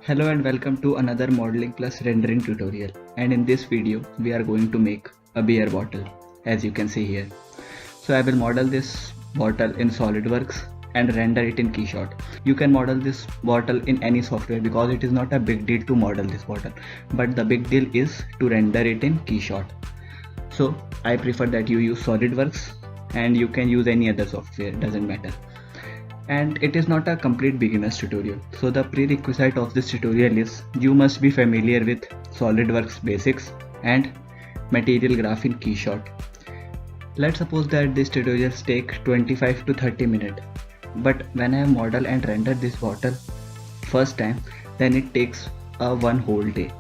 Hello and welcome to another modeling plus rendering tutorial, and in this video we are going to make a beer bottle, as you can see here. So I will model this bottle in SolidWorks and render it in Keyshot. You can model this bottle in any software because it is not a big deal to model this bottle, but the big deal is to render it in Keyshot. So I prefer that you use SolidWorks, and you can use any other software, doesn't matter. And it is not a complete beginner's tutorial. So the prerequisite of this tutorial is you must be familiar with SolidWorks basics and material graph in Keyshot. Let's suppose that these tutorials take 25 to 30 minutes, but when I model and render this bottle first time, then it takes one whole day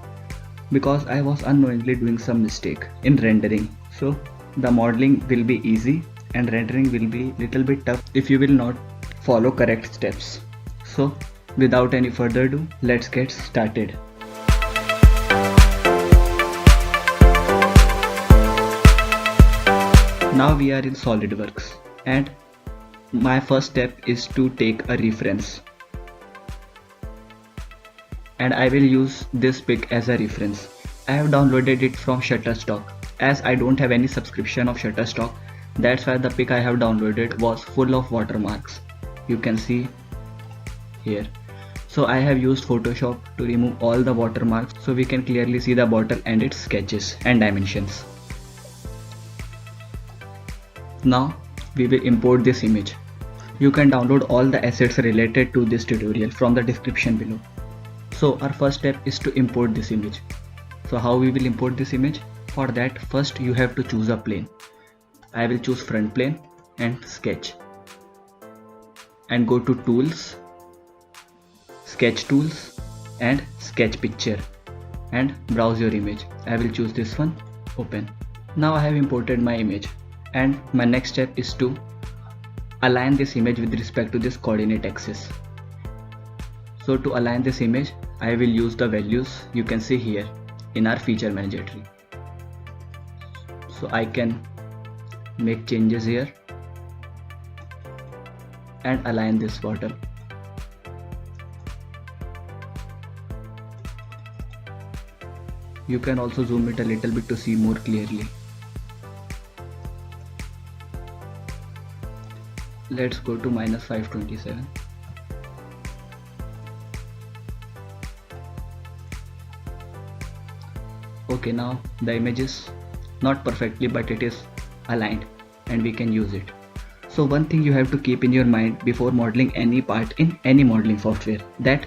because I was unknowingly doing some mistake in rendering. So the modeling will be easy and rendering will be little bit tough if you will not follow correct steps. So without any further ado, let's get started. Now we are in SolidWorks, and my first step is to take a reference, and I will use this pic as a reference. I have downloaded it from Shutterstock. As I don't have any subscription of Shutterstock, that's why the pic I have downloaded was full of watermarks. You can see here. So I have used Photoshop to remove all the watermarks so we can clearly see the bottle and its sketches and dimensions. Now we will import this image. You can download all the assets related to this tutorial from the description below. So our first step is to import this image. So how we will import this image? For that, first you have to choose a plane. I will choose front plane and sketch, and go to tools, sketch tools, and sketch picture, and browse your image. I will choose this one, open. Now I have imported my image, and my next step is to align this image with respect to this coordinate axis. So to align this image, I will use the values you can see here in our feature manager tree. So I can make changes here and align this bottle. You can also zoom it a little bit to see more clearly. Let's go to -527. Okay, now the image is not perfectly, but it is aligned and we can use it. So one thing you have to keep in your mind before modeling any part in any modeling software, that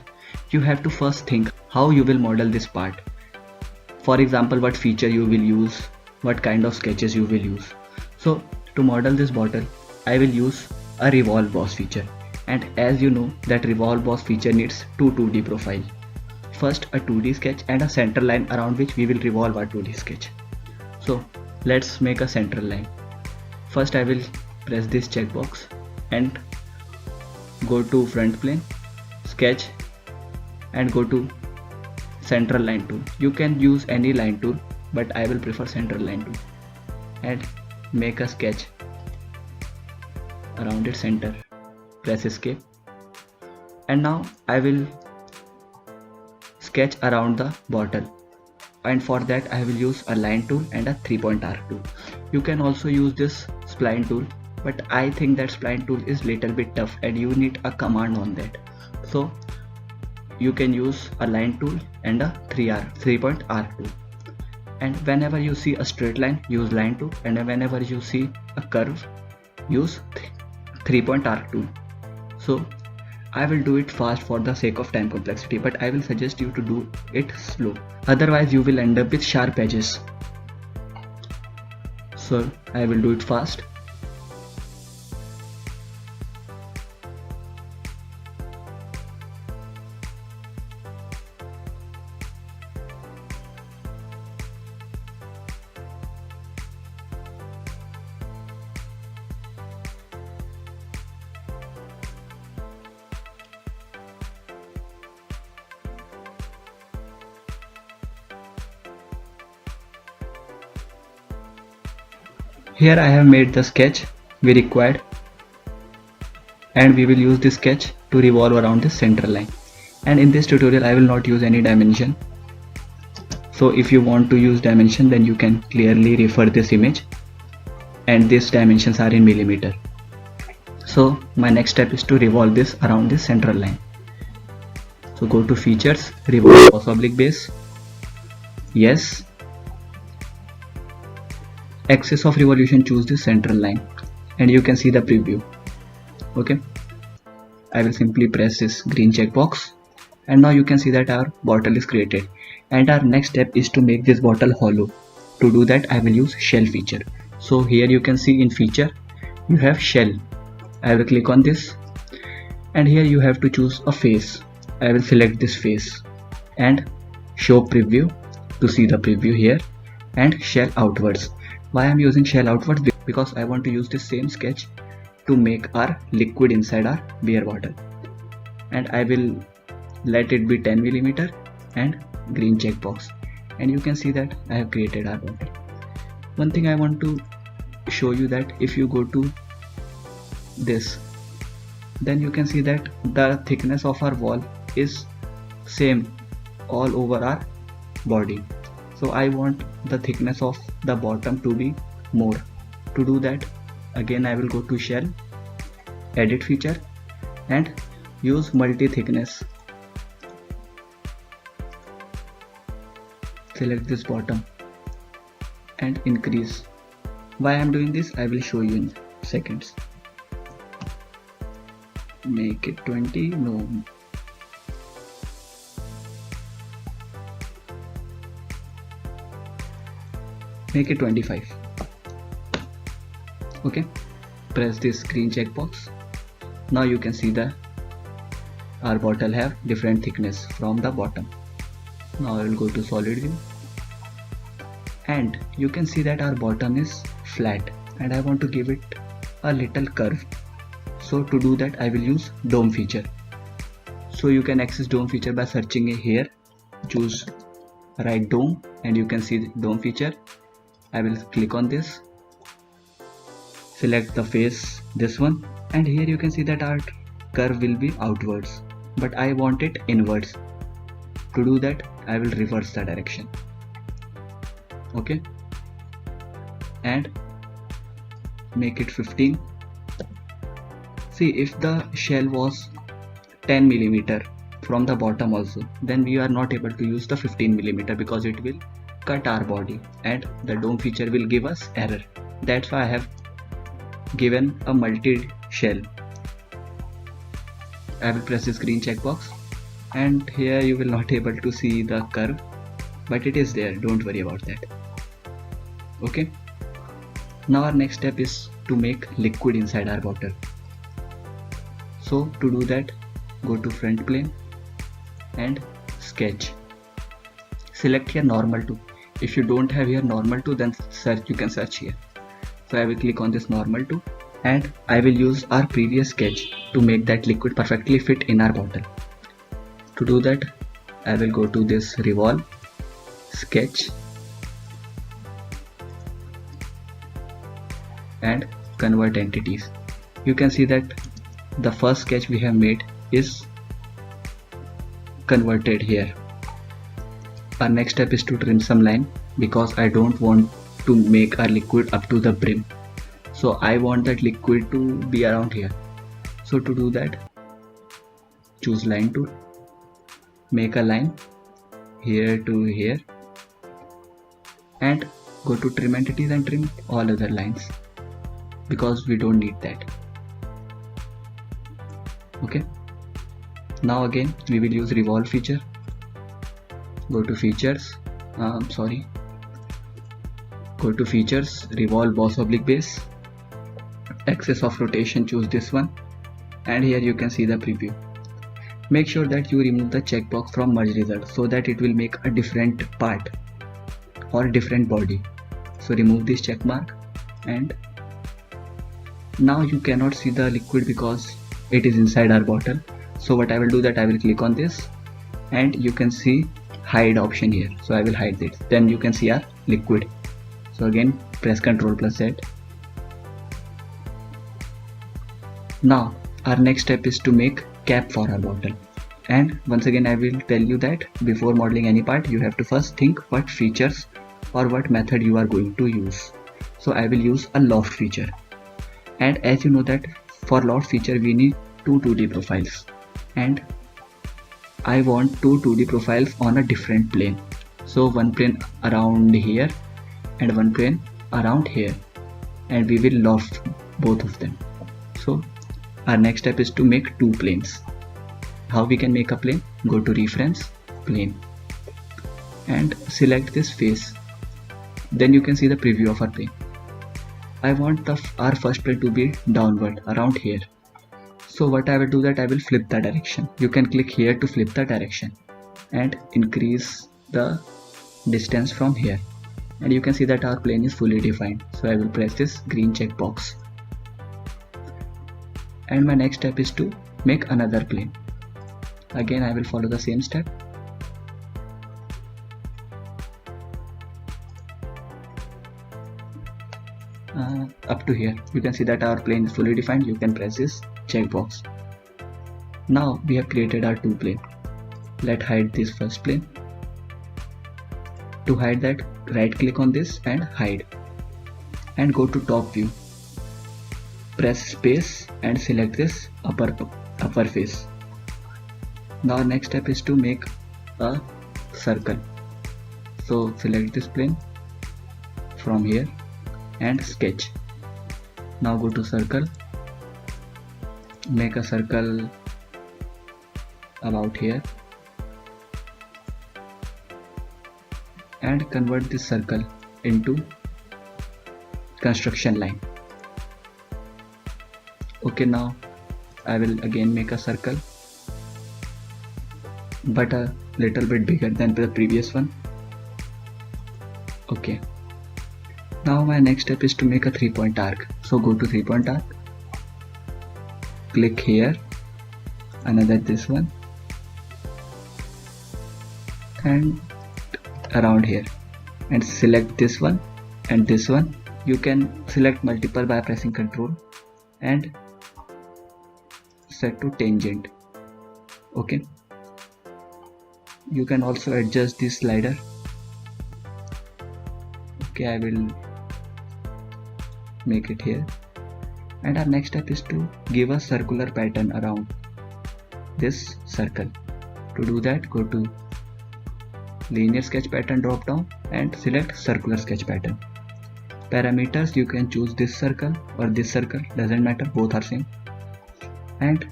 you have to first think how you will model this part. For example, what feature you will use, what kind of sketches you will use. So to model this bottle, I will use a revolve boss feature, and as you know that revolve boss feature needs two 2D profile. First a 2D sketch and a center line around which we will revolve our 2D sketch. So let's make a central line. First I will press this checkbox and go to front plane, sketch, and go to central line tool. You can use any line tool, but I will prefer central line tool, and make a sketch around its center. Press escape, and now I will sketch around the bottle, and for that I will use a line tool and a 3-point arc tool. You can also use this spline tool, but I think that spline tool is little bit tough and you need a command on that. So you can use a line tool and a 3-point arc tool. And whenever you see a straight line, use line tool, and whenever you see a curve, use 3-point arc tool. So I will do it fast for the sake of time complexity, but I will suggest you to do it slow. Otherwise you will end up with sharp edges. So I will do it fast. Here I have made the sketch we required, and we will use this sketch to revolve around this center line. And in this tutorial I will not use any dimension. So if you want to use dimension, then you can clearly refer this image, and these dimensions are in millimeter. So my next step is to revolve this around this central line. So go to features, revolve boss oblique base, yes. Axis of revolution, choose this central line, and you can see the preview. Okay, I will simply press this green checkbox, and now you can see that our bottle is created. And our next step is to make this bottle hollow. To do that I will use shell feature. So here you can see in feature you have shell. I will click on this, and here you have to choose a face. I will select this face and show preview to see the preview here, and shell outwards. Why I am using shell outwards? Because I want to use the same sketch to make our liquid inside our beer bottle, and I will let it be 10 millimeter and green checkbox, and you can see that I have created our bottle. One thing I want to show you, that if you go to this, then you can see that the thickness of our wall is same all over our body. So I want the thickness of the bottom to be more. To do that, again I will go to shell, edit feature, and use multi thickness. Select this bottom and increase. Why I am doing this I will show you in seconds. Make it 20, no, make it 25. Okay, press this green checkbox. Now you can see that our bottle have different thickness from the bottom. Now I will go to solid view, and you can see that our bottom is flat, and I want to give it a little curve. So to do that I will use dome feature. So you can access dome feature by searching here, choose right dome, and you can see the dome feature. I will click on this, select the face, this one, and here you can see that our curve will be outwards, but I want it inwards. To do that I will reverse the direction. Okay, and make it 15. See, if the shell was 10 millimeter from the bottom also, then we are not able to use the 15 millimeter because it will cut our body, and the dome feature will give us error. That's why I have given a multi shell. I will press this green checkbox, and here you will not able to see the curve, but it is there, don't worry about that. Okay, now our next step is to make liquid inside our bottle. So to do that, go to front plane and sketch. Select here normal to. If you don't have here normal to, then you can search here. So I will click on this normal to, and I will use our previous sketch to make that liquid perfectly fit in our bottle. To do that, I will go to this revolve, sketch, and convert entities. You can see that the first sketch we have made is converted here. Our next step is to trim some line, because I don't want to make our liquid up to the brim. So I want that liquid to be around here. So to do that, choose line tool, make a line here to here, and go to trim entities and trim all other lines, because we don't need that. Okay, now again we will use revolve feature. Go to features, go to features, revolve boss oblique base, axis of rotation, choose this one, and here you can see the preview. Make sure that you remove the checkbox from merge result, so that it will make a different part or different body. So remove this check mark, and now you cannot see the liquid because it is inside our bottle. So what I will do, that I will click on this, and you can see hide option here. So I will hide this, then you can see our liquid. So again press Ctrl+Z. Now our next step is to make cap for our bottle. And once again I will tell you that before modeling any part you have to first think what features or what method you are going to use. So I will use a loft feature, and as you know that for loft feature we need two 2D profiles, and I want two 2D profiles on a different plane. So one plane around here and one plane around here, and we will loft both of them. So our next step is to make two planes. How we can make a plane? Go to reference, plane, and select this face. Then you can see the preview of our plane. I want our first plane to be downward around here. So what I will do that I will flip the direction. You can click here to flip the direction and increase the distance from here. And you can see that our plane is fully defined. So I will press this green checkbox. And my next step is to make another plane. Again I will follow the same step. Up to here you can see that our plane is fully defined. You can press this checkbox. Now we have created our two plane. Let's hide this first plane. To hide that, right click on this and hide, and go to top view. Press space and select this upper face. Now our next step is to make a circle. So select this plane from here and sketch. Now go to circle, make a circle about here, and convert this circle into construction line. Okay, now I will again make a circle, but a little bit bigger than the previous one. Okay, now my next step is to make a 3-point arc. So go to 3-point arc, click here, another this one, and around here, and select this one and this one. You can select multiple by pressing Ctrl and set to tangent. Okay, you can also adjust this slider. Okay, I will make it here. And our next step is to give a circular pattern around this circle. To do that, go to linear sketch pattern drop down and select circular sketch pattern. Parameters, you can choose this circle or this circle, doesn't matter, both are same. And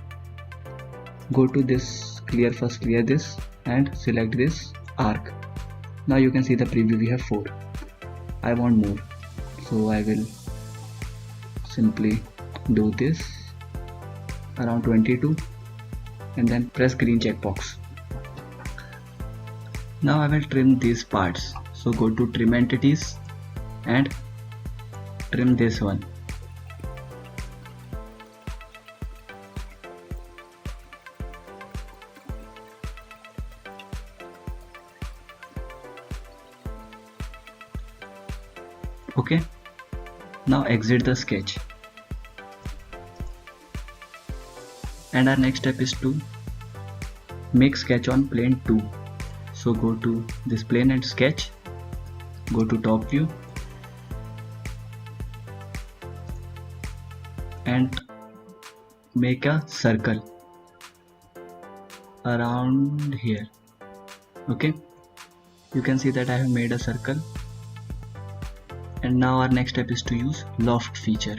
go to this clear this and select this arc. Now you can see the preview, we have 4. I want more, so I will simply do this around 22 and then press green checkbox. Now I will trim these parts. So go to trim entities and trim this one. Okay, now exit the sketch. And our next step is to make sketch on plane 2. So go to this plane and sketch, go to top view and make a circle around here. Okay, you can see that I have made a circle. And now our next step is to use loft feature.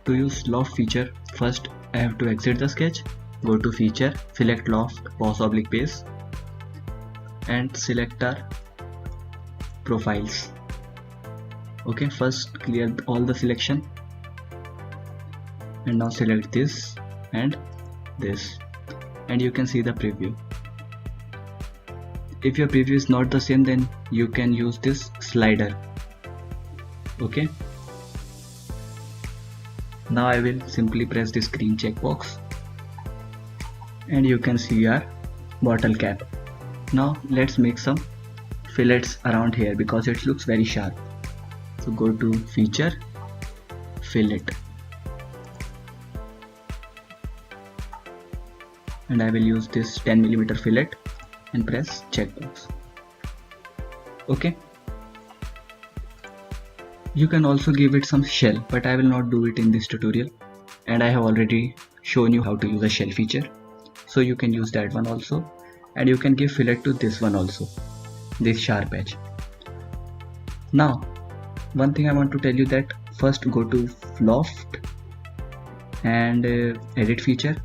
To use loft feature, first I have to exit the sketch, go to feature, select loft, pause oblique paste, and select our profiles. Okay, first clear all the selection, and now select this and this, and you can see the preview. If your preview is not the same, then you can use this slider. Okay, now I will simply press this green checkbox and you can see our bottle cap. Now let's make some fillets around here because it looks very sharp. So go to feature, fillet, and I will use this 10mm fillet and press checkbox. Okay. You can also give it some shell, but I will not do it in this tutorial, and I have already shown you how to use a shell feature, so you can use that one also, and you can give fillet to this one also, this sharp edge. Now one thing I want to tell you that first go to Loft and edit feature,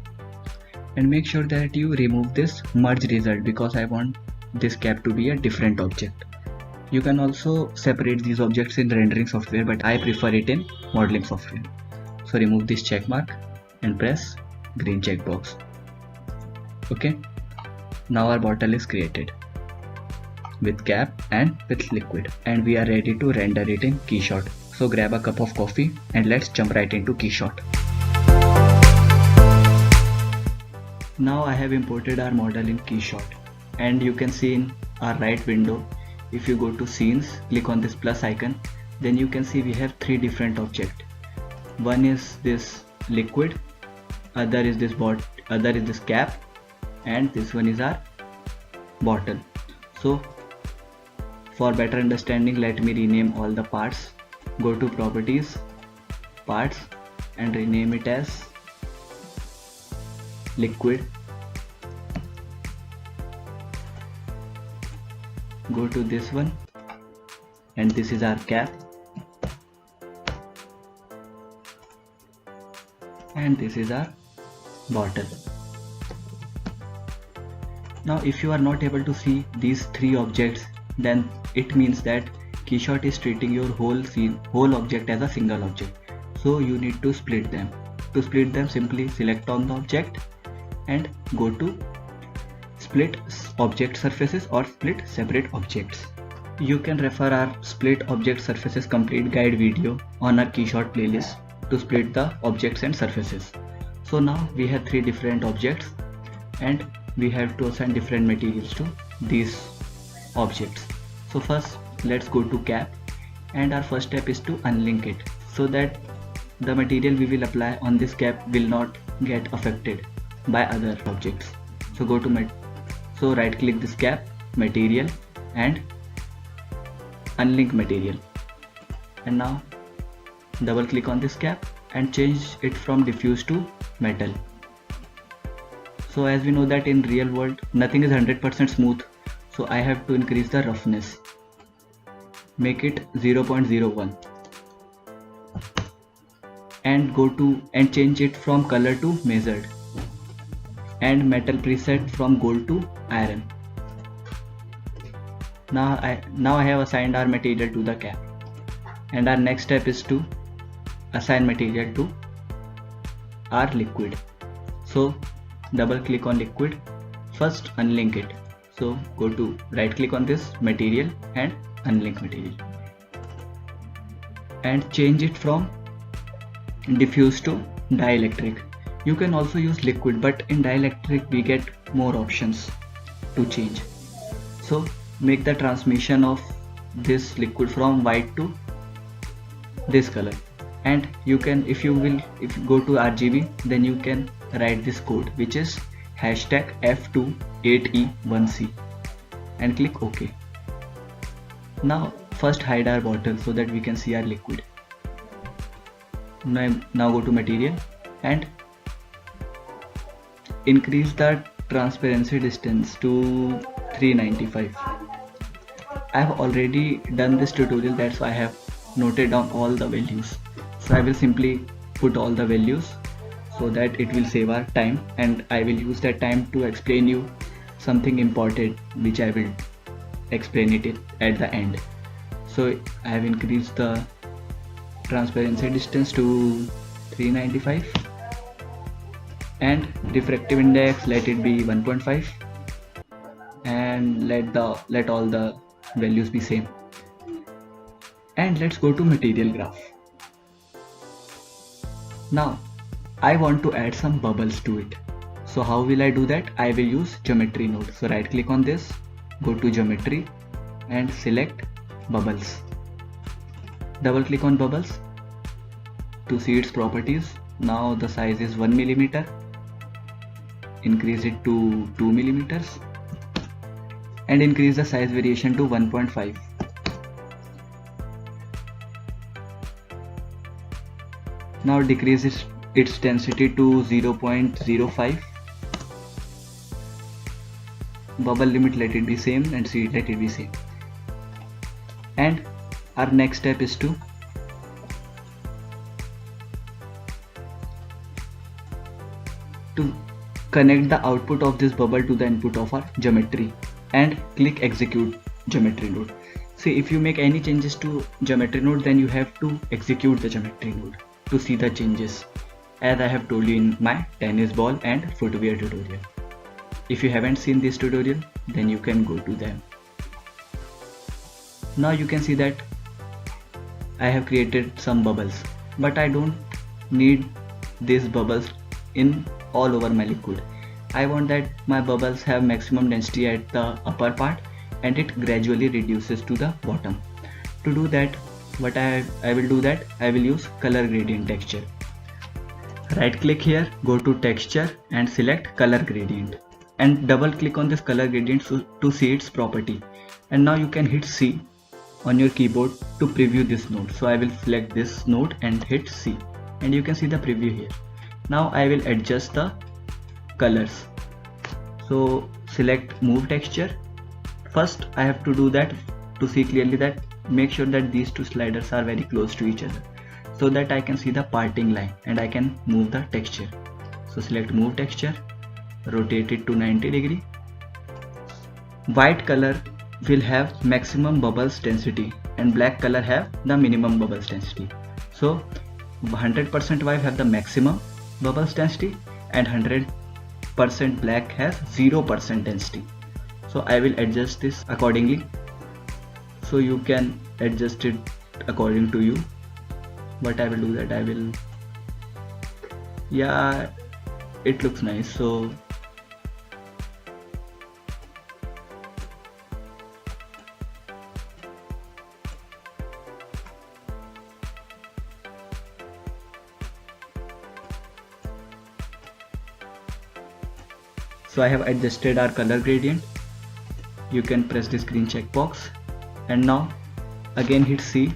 and make sure that you remove this merge result because I want this cap to be a different object. You can also separate these objects in rendering software, but I prefer it in modeling software. So remove this check mark and press green checkbox. Okay, now our bottle is created with cap and with liquid, and we are ready to render it in KeyShot. So grab a cup of coffee and let's jump right into KeyShot. Now I have imported our model in KeyShot, and you can see in our right window, if you go to scenes, click on this plus icon, then you can see we have three different objects. One is this liquid, other is this cap, and this one is our bottle. So for better understanding, let me rename all the parts. Go to properties, parts, and rename it as liquid. Go to this one, and this is our cap, and this is our bottle. Now if you are not able to see these three objects, then it means that KeyShot is treating your whole object as a single object. So you need to split them. To split them, simply select on the object and go to split object surfaces or split separate objects. You can refer our split object surfaces complete guide video on our KeyShot playlist to split the objects and surfaces. So now we have three different objects, and we have to assign different materials to these objects. So first let's go to cap, and our first step is to unlink it so that the material we will apply on this cap will not get affected by other objects. So go to right click this cap, material, and unlink material, and now double click on this cap and change it from diffuse to metal. So as we know that in real world nothing is 100% smooth, so I have to increase the roughness, make it 0.01, and go to and change it from color to measured, and metal preset from gold to iron. Now I have assigned our material to the cap, and our next step is to assign material to our liquid. So double click on liquid, first unlink it. So go to right click on this material and unlink material, and change it from diffuse to dielectric. You can also use liquid, but in dielectric we get more options to change. So make the transmission of this liquid from white to this color, and you can, if you go to RGB, then you can write this code, which is #F28E1C, and click OK. Now first hide our bottle so that we can see our liquid. Now go to material and increase the transparency distance to 395. I have already done this tutorial, that's why I have noted down all the values. So I will simply put all the values so that it will save our time, and I will use that time to explain you something important, which I will explain it at the end. So I have increased the transparency distance to 395, and refractive index let it be 1.5, and let all the values be same. And let's go to material graph. Now I want to add some bubbles to it. So how will I do that? I will use geometry node. So right click on this, go to geometry and select bubbles. Double click on bubbles to see its properties. Now the size is 1 mm, increase it to 2 millimeters and increase the size variation to 1.5. Now decrease its density to 0.05. Bubble limit, let it be same, and seed, let it be same. And our next step is to connect the output of this bubble to the input of our geometry and click execute geometry node. See, if you make any changes to geometry node, then you have to execute the geometry node to see the changes, as I have told you in my tennis ball and footwear tutorial. If you haven't seen this tutorial, then you can go to them. Now you can see that I have created some bubbles, but I don't need these bubbles in all over my liquid. I want that my bubbles have maximum density at the upper part and it gradually reduces to the bottom. To do that, what I will use color gradient texture. Right click here, go to texture and select color gradient and double click on this color gradient to see its property. And now you can hit C on your keyboard to preview this node. So I will select this node and hit C, and you can see the preview here. Now I will adjust the colors. So select move texture. First I have to do that to see clearly that make sure that these two sliders are very close to each other so that I can see the parting line and I can move the texture. So select move texture, rotate it to 90 degree. White color will have maximum bubbles density and black color have the minimum bubbles density. So 100% white have the maximum bubbles density and 100% black has 0% density. So I will adjust this accordingly. So you can adjust it according to you. But I will do that. Yeah, it looks nice. So I have adjusted our color gradient. You can press this green checkbox and now again hit C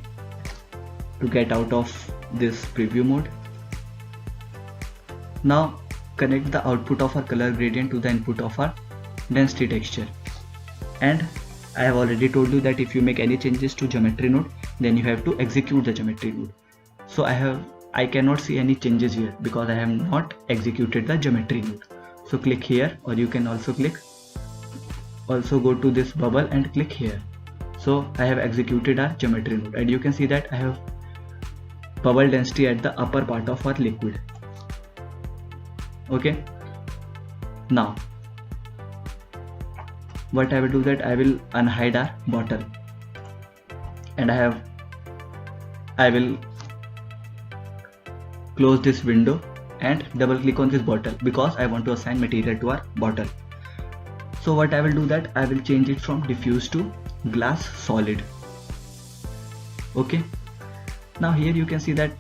to get out of this preview mode. Now connect the output of our color gradient to the input of our density texture. And I have already told you that if you make any changes to geometry node, then you have to execute the geometry node. So I cannot see any changes here because I have not executed the geometry node. So click here, or you can also go to this bubble and click here. So I have executed our geometry node and you can see that I have bubble density at the upper part of our liquid. Okay. Now what I will do that I will unhide our bottle and I will close this window and double click on this bottle because I want to assign material to our bottle. So what I will do that I will change it from diffuse to glass solid. Okay. Now here you can see that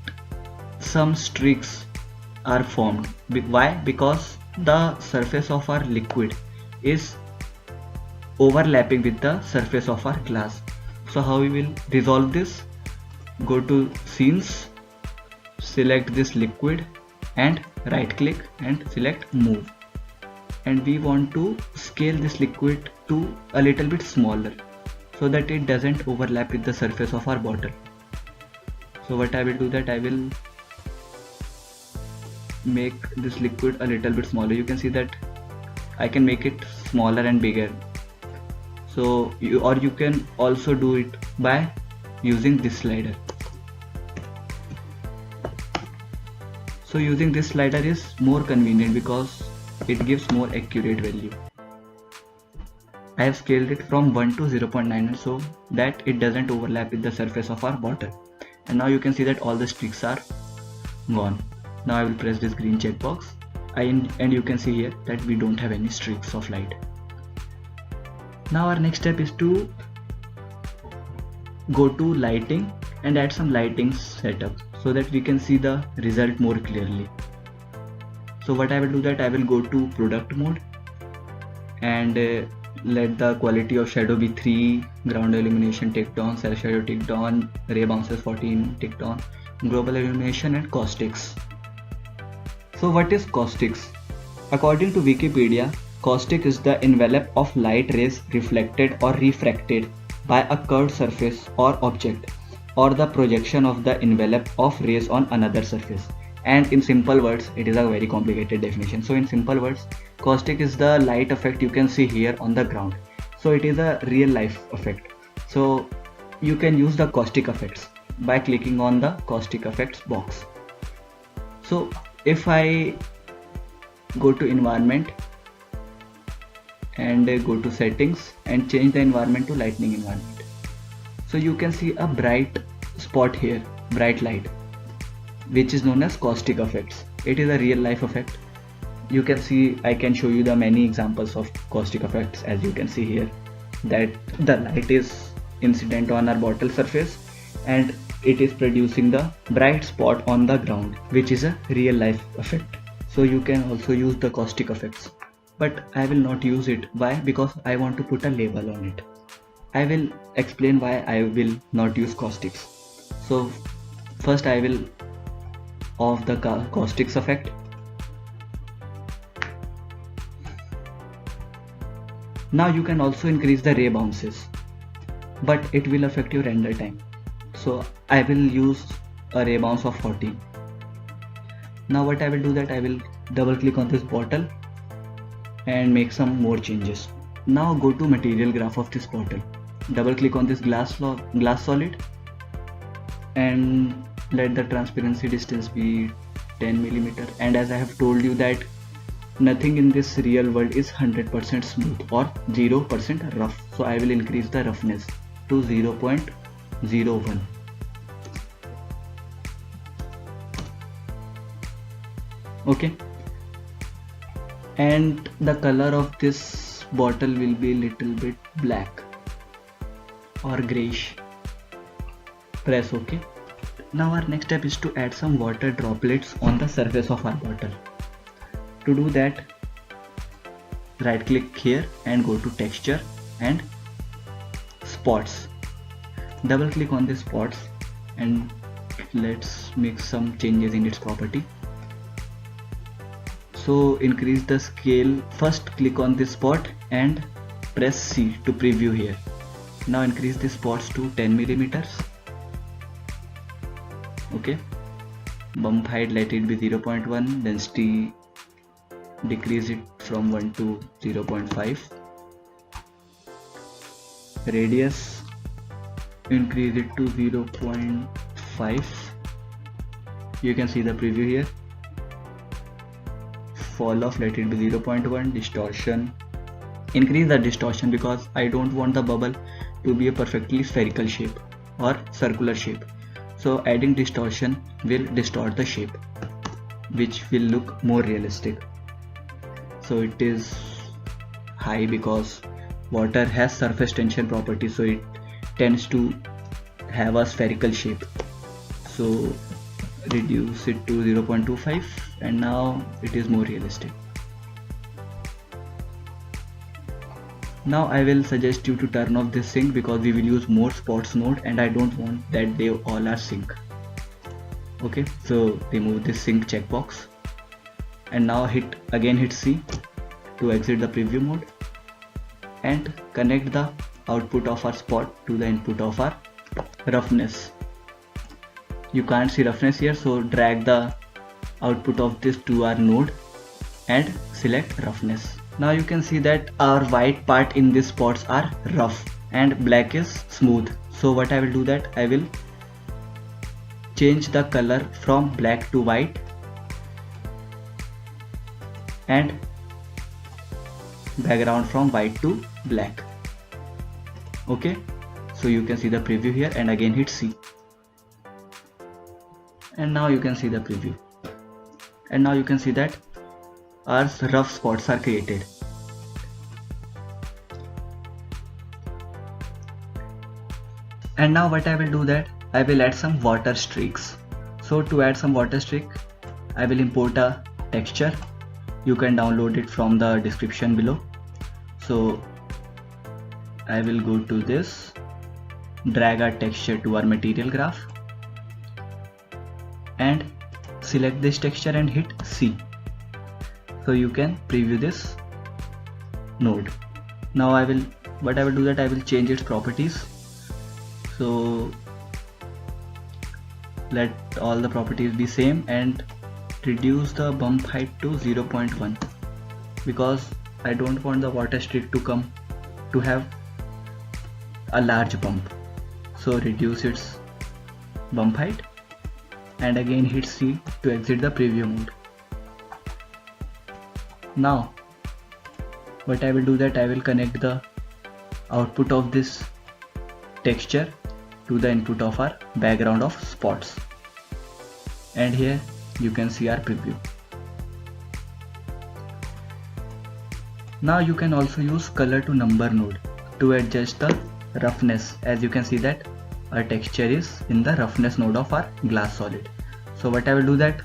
some streaks are formed. Why? Because the surface of our liquid is overlapping with the surface of our glass. So how we will resolve this? Go to scenes, select this liquid and right click and select move, and we want to scale this liquid to a little bit smaller so that it doesn't overlap with the surface of our bottle. So what I will do that I will make this liquid a little bit smaller. You can see that I can make it smaller and bigger. So you can also do it by using this slider. So using this slider is more convenient because it gives more accurate value. I have scaled it from 1 to 0.9 so that it doesn't overlap with the surface of our bottle. And now you can see that all the streaks are gone. Now I will press this green checkbox and you can see here that we don't have any streaks of light. Now our next step is to go to lighting and add some lighting setup so that we can see the result more clearly. So what I will do that I will go to product mode and let the quality of shadow be 3, ground illumination ticked on, cell shadow ticked on, ray bounces 14 ticked on, global illumination and caustics. So what is caustics? According to Wikipedia, caustic is the envelope of light rays reflected or refracted by a curved surface or object, or the projection of the envelope of rays on another surface. And in simple words, it is a very complicated definition. So in simple words, caustic is the light effect you can see here on the ground. So it is a real life effect. So you can use the caustic effects by clicking on the caustic effects box. So if I go to environment and go to settings and change the environment to lightning environment, so you can see a bright spot here, bright light, which is known as caustic effects. It is a real life effect. You can see, I can show you the many examples of caustic effects. As you can see here, that the light is incident on our bottle surface and it is producing the bright spot on the ground, which is a real life effect. So you can also use the caustic effects, but I will not use it. Why? Because I want to put a label on it. I will explain why I will not use caustics. So first I will off the caustics effect. Now you can also increase the ray bounces, but it will affect your render time. So I will use a ray bounce of 14. Now what I will do that I will double click on this bottle and make some more changes. Now go to material graph of this bottle. Double click on this glass solid and let the transparency distance be 10 mm. And as I have told you that nothing in this real world is 100% smooth or 0% rough. So I will increase the roughness to 0.01. Okay. And the color of this bottle will be little bit black or grayish. Press OK. Now our next step is to add some water droplets on the surface of our bottle. To do that, right click here and go to texture and spots. Double click on the spots and let's make some changes in its property. So increase the scale. First click on this spot and press C to preview here. Now increase the spots to 10 mm. Okay. Bump height, let it be 0.1. Density, decrease it from 1 to 0.5. Radius, increase it to 0.5. You can see the preview here. Fall off, let it be 0.1. Distortion, increase the distortion because I don't want the bubble to be a perfectly spherical shape or circular shape. So adding distortion will distort the shape, which will look more realistic. So it is high because water has surface tension property, so it tends to have a spherical shape. So reduce it to 0.25 and now it is more realistic. Now I will suggest you to turn off this sync because we will use more spots mode and I don't want that they all are sync. Okay, so remove this sync checkbox and now hit C to exit the preview mode and connect the output of our spot to the input of our roughness. You can't see roughness here, so drag the output of this to our node and select roughness. Now you can see that our white part in these spots are rough and black is smooth. So what I will do that I will change the color from black to white and background from white to black. Okay, so you can see the preview here and again hit C. And now you can see the preview. And now you can see that our rough spots are created. And now what I will do that I will add some water streaks. So to add some water streak, I will import a texture you can download it from the description below. So I will go to this, drag our texture to our material graph and select this texture and hit C. So you can preview this node. Now I will do that I will change its properties. So let all the properties be same and reduce the bump height to 0.1 because I don't want the water streak to have a large bump. So reduce its bump height and again hit C to exit the preview mode. Now what I will do that I will connect the output of this texture to the input of our background of spots, and here you can see our preview. Now you can also use color to number node to adjust the roughness. As you can see that our texture is in the roughness node of our glass solid. So what I will do that,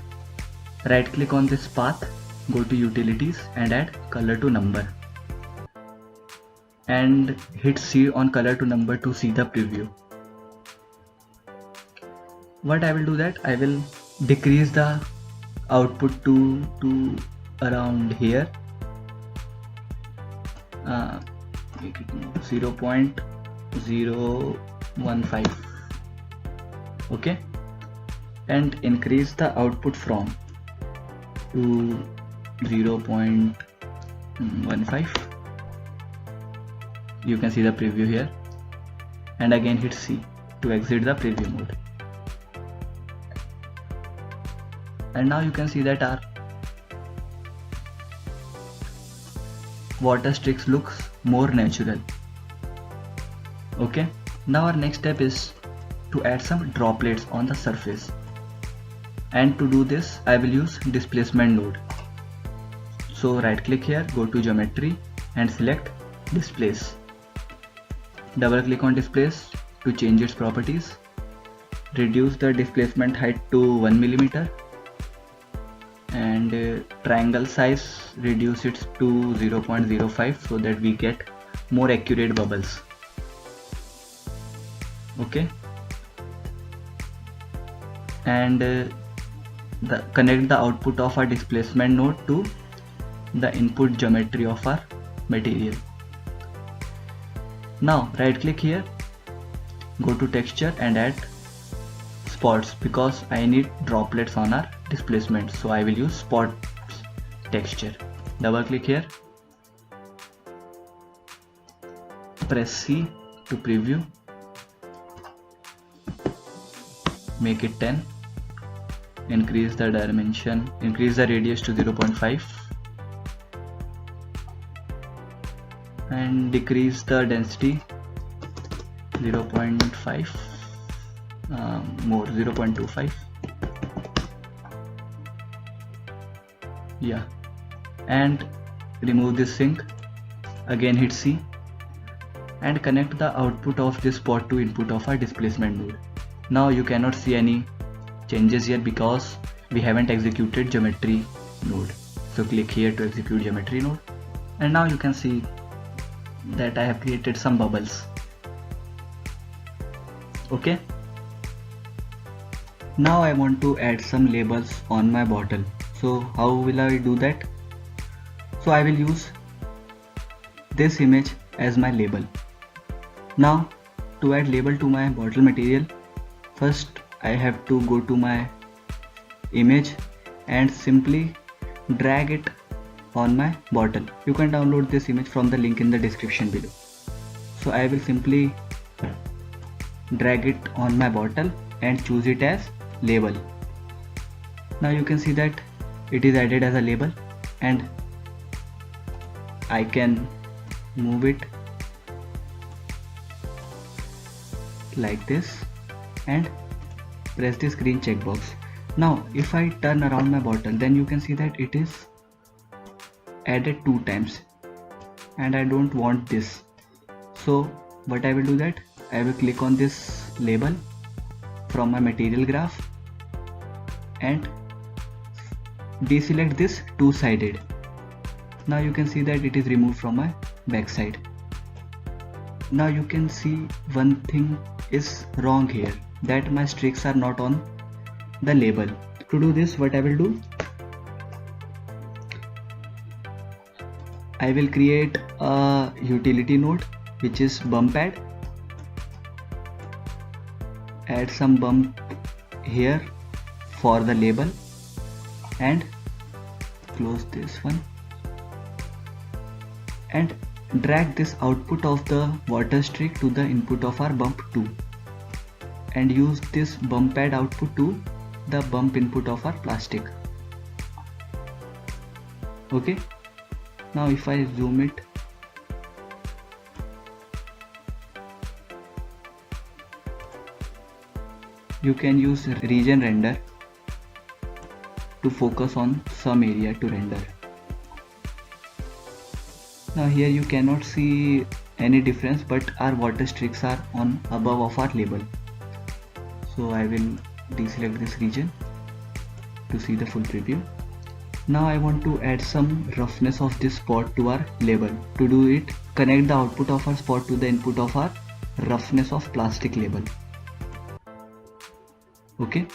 right click on this path, go to utilities and add color to number and hit C on color to number to see the preview. What I will do that I will decrease the output to around here, make it 0.015, okay, and increase the output from to 0.15. You can see the preview here and again hit C to exit the preview mode. And now you can see that our water streaks looks more natural. Okay, now our next step is to add some droplets on the surface, and to do this I will use displacement node. So right click here, go to geometry and select displace. Double click on displace to change its properties. Reduce the displacement height to 1 mm and triangle size reduce it to 0.05 so that we get more accurate bubbles. Okay, and connect the output of our displacement node to the input geometry of our material. Now right click here, go to texture and add spots because I need droplets on our displacement, so I will use spots texture. Double click here, press C to preview, make it 10, increase the dimension, increase the radius to 0.5 and decrease the density 0.5, more 0.25, yeah, and remove this sink. Again hit C and connect the output of this spot to input of our displacement node. Now you cannot see any changes here because we haven't executed geometry node. So click here to execute geometry node, and now you can see that I have created some bubbles. Okay, now I want to add some labels on my bottle. So how will I do that? So I will use this image as my label. Now to add label to my bottle material, first I have to go to my image and simply drag it on my bottle. You can download this image from the link in the description below. So I will simply drag it on my bottle and choose it as label. Now you can see that it is added as a label, and I can move it like this and press this green checkbox. Now if I turn around my bottle, then you can see that it is added 2 times and I don't want this. So what I will do that I will click on this label from my material graph and deselect this two-sided Now you can see that it is removed from my backside. Now you can see one thing is wrong here, that my streaks are not on the label. To do this, what I will do, I will create a utility node which is bump add some bump here for the label and close this one, and drag this output of the water streak to the input of our bump 2 and use this bump add output to the bump input of our plastic. Okay, now if I zoom it, you can use region render to focus on some area to render. Now here you cannot see any difference, but our water streaks are on above of our label. So I will deselect this region to see the full preview. Now I want to add some roughness of this spot to our label. To do it, connect the output of our spot to the input of our roughness of plastic label. Okay,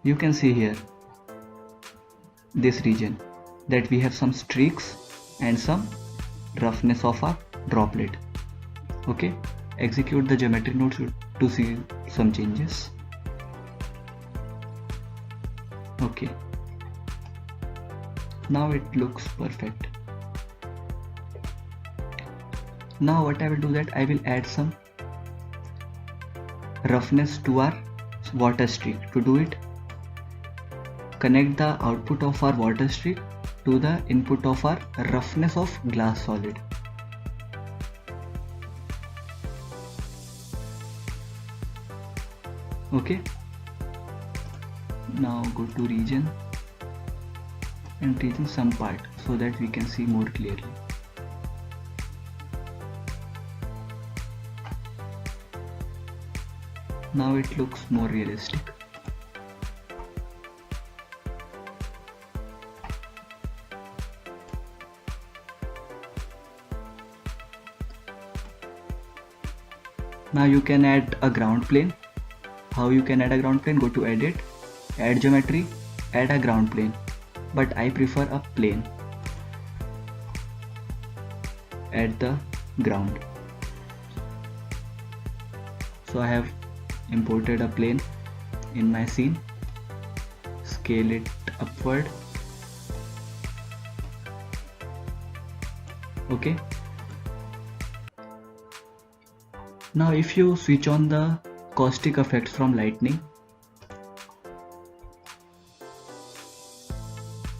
you can see here this region that we have some streaks and some roughness of our droplet. Okay, execute the geometry node to see some changes. Okay, now it looks perfect. Now what I will do, that I will add some roughness to our water streak. To do it, connect the output of our water streak to the input of our roughness of glass solid. Okay, now go to region and region some part so that we can see more clearly. Now it looks more realistic. Now you can add a ground plane. How you can add a ground plane? Go to edit, add geometry, add a ground plane, but I prefer a plane. Add the ground. So I have imported a plane in my scene, scale it upward. Okay, now if you switch on the caustic effects from lightning,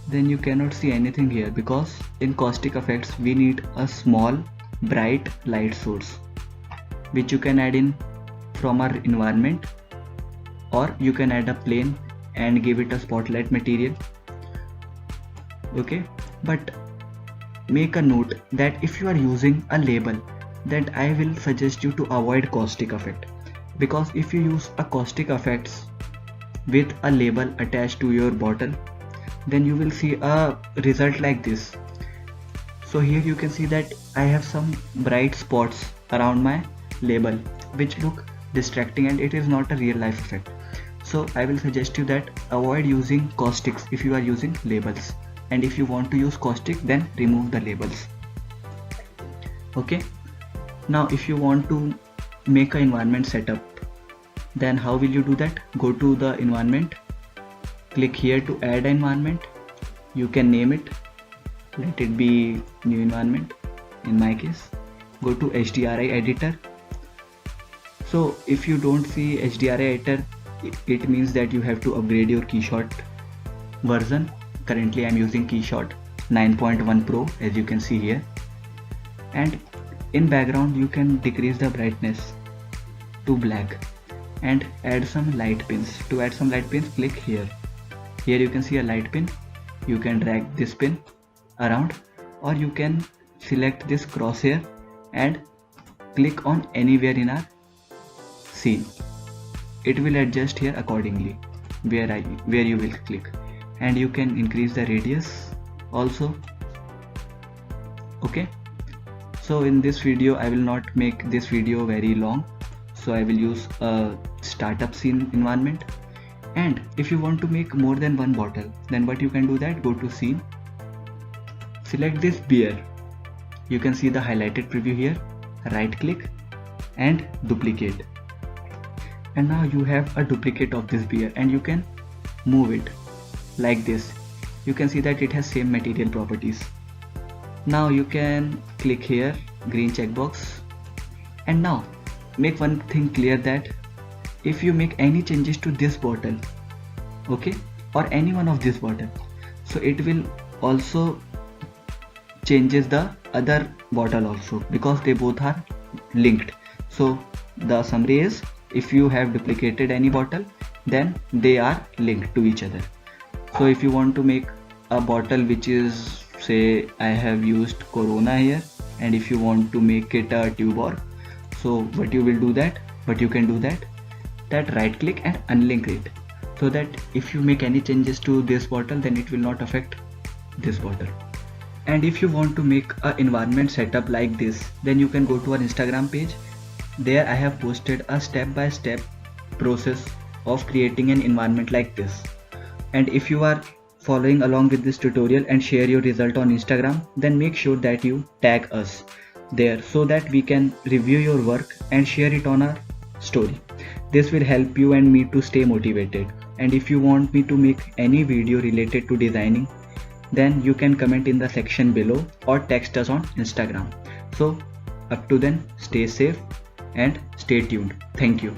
then you cannot see anything here, because in caustic effects we need a small bright light source which you can add in from our environment, or you can add a plane and give it a spotlight material. Okay, but make a note that if you are using a label, then I will suggest you to avoid caustic effect, because if you use a caustic effects with a label attached to your bottle, then you will see a result like this. So here you can see that I have some bright spots around my label which look distracting, and it is not a real life effect. So I will suggest you that avoid using caustics if you are using labels, and if you want to use caustic, then remove the labels. Okay, now if you want to make an environment setup, then how will you do that? Go to the environment, click here to add an environment. You can name it, let it be new environment in my case. Go to HDRI editor. So if you don't see HDRI editor, it means that you have to upgrade your KeyShot version. Currently I am using KeyShot 9.1 Pro, as you can see here. And in background you can decrease the brightness to black and add some light pins. To add some light pins, click here. Here you can see a light pin. You can drag this pin around, or you can select this crosshair and click on anywhere in our scene. It will adjust here accordingly where you will click, and you can increase the radius also Okay, so in this video I will not make this video very long, so I will use a startup scene environment. And if you want to make more than one bottle, then what you can do that, go to scene, select this beer, you can see the highlighted preview here, right click and duplicate, and now you have a duplicate of this beer and you can move it like this. You can see that it has same material properties. Now you can click here, green checkbox, and now make one thing clear that if you make any changes to this bottle, okay, or any one of this bottle, so it will also changes the other bottle also, because they both are linked. So the summary is, if you have duplicated any bottle, then they are linked to each other. So if you want to make a bottle which is, say I have used Corona here, and if you want to make it a Tuborg, so what you will do that, that right click and unlink it, so that if you make any changes to this bottle, then it will not affect this bottle. And if you want to make an environment setup like this, then you can go to our Instagram page. There I have posted a step-by-step process of creating an environment like this. And if you are following along with this tutorial and share your result on Instagram, then make sure that you tag us there, so that we can review your work and share it on our story. This will help you and me to stay motivated. And if you want me to make any video related to designing, then you can comment in the section below or text us on Instagram. So up to then, stay safe and stay tuned. Thank you.